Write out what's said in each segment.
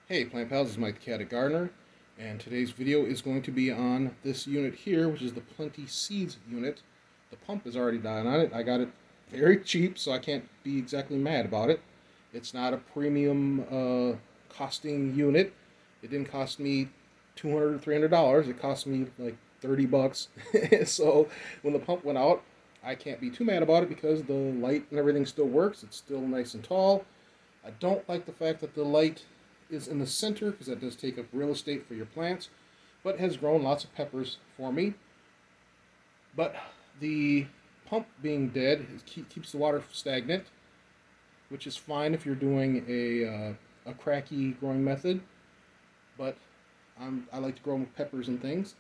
Hey Plant Pals, this is Mike the Cat Gardener, and today's video is going to be on this unit here, which is the Plenty Seeds unit. The pump is already down on it. I got it very cheap, so I can't be exactly mad about it. It's not a premium costing unit. It didn't cost me $200 or $300. It cost me like 30 bucks. So when the pump went out, I can't be too mad about it because the light and everything still works. It's still nice and tall. I don't like the fact that the light is in the center because that does take up real estate for your plants, but has grown lots of peppers for me. But the pump being dead keeps the water stagnant, which is fine if you're doing a cracky growing method. But I like to grow peppers and things,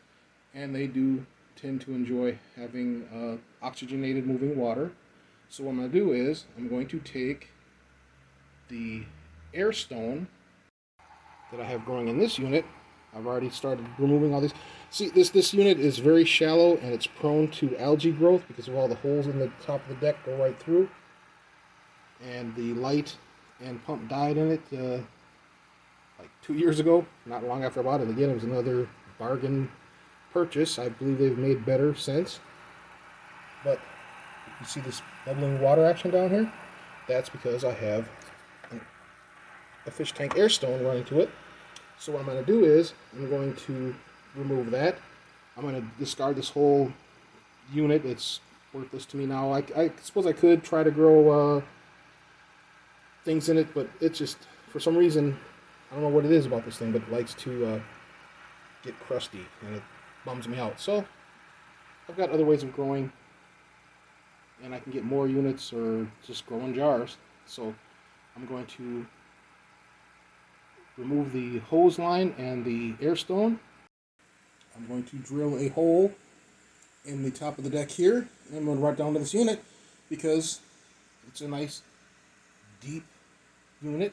and they do tend to enjoy having oxygenated moving water. So what I'm going to do is I'm going to take the air stone that I have growing in this unit. I've already started removing all these. See, this unit is very shallow and it's prone to algae growth because of all the holes in the top of the deck go right through. And the light and pump died in it like 2 years ago, not long after I bought it. Again, it was another bargain purchase. I believe they've made better since. But you see this bubbling water action down here? That's because I have a fish tank air stone running to it. So what I'm going to do is I'm going to remove that. I'm going to discard this whole unit. It's worthless to me now. I suppose I could try to grow things in it, but it's just, for some reason, I don't know what it is about this thing, but it likes to get crusty and it bums me out. So I've got other ways of growing, and I can get more units or just grow in jars. So I'm going to remove the hose line and the air stone. I'm going to drill a hole in the top of the deck here, and I'm going to run down to this unit because it's a nice deep unit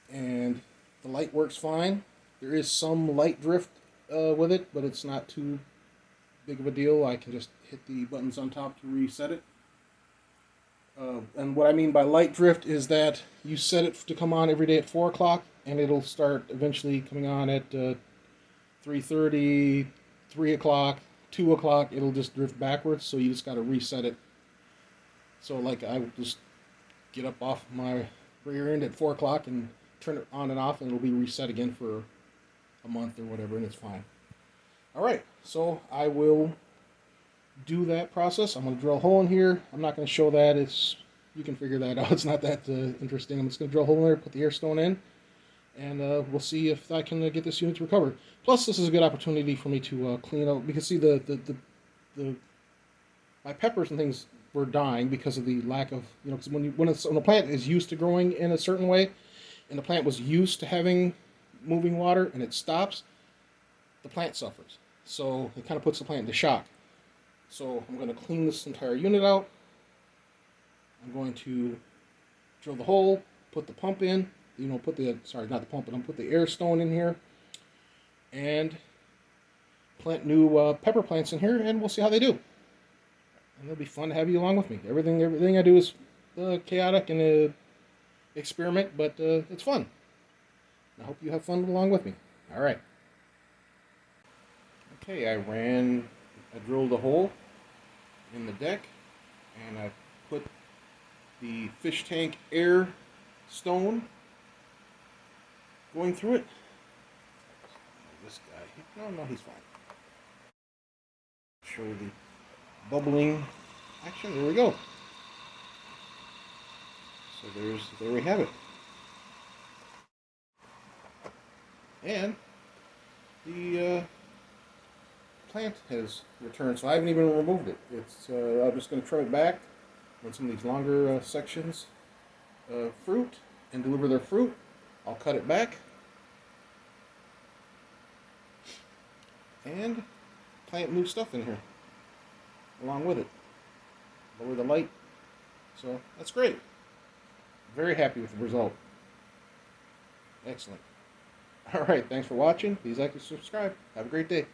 and the light works fine. There is some light drift with it, but it's not too big of a deal. I can just hit the buttons on top to reset it. And what I mean by light drift is that you set it to come on every day at 4 o'clock, and it'll start eventually coming on at 3:30, 3 o'clock, 2 o'clock. It'll just drift backwards, so you just got to reset it. So like I will just get up off my rear end at 4 o'clock and turn it on and off, and it'll be reset again for a month or whatever, and it's fine. Alright, so I will do that process. I'm going to drill a hole in here. I'm not going to show that. You can figure that out. It's not that interesting. I'm just going to drill a hole in there, put the air stone in, and we'll see if I can get this unit to recover. Plus, this is a good opportunity for me to clean out, because see, my peppers and things were dying because of the lack of, because when a plant is used to growing in a certain way, and the plant was used to having moving water, and it stops, the plant suffers. So it kind of puts the plant into shock. So I'm going to clean this entire unit out. I'm going to drill the hole, put the pump in, put the air stone in here, and plant new pepper plants in here, and we'll see how they do. And it'll be fun to have you along with me. Everything I do is chaotic and an experiment, but it's fun. I hope you have fun along with me. All right. Okay, I drilled a hole in the deck, and I put the fish tank air stone going through it. This guy, no, he's fine. Show the bubbling action. There we go. So there we have it. And the plant has returned, so I haven't even removed it. I'm just going to trim it back on some of these longer sections of fruit and deliver their fruit. I'll cut it back and plant new stuff in here along with it. Lower the light. So that's great. Very happy with the result. Excellent. Alright, thanks for watching. Please like and subscribe. Have a great day.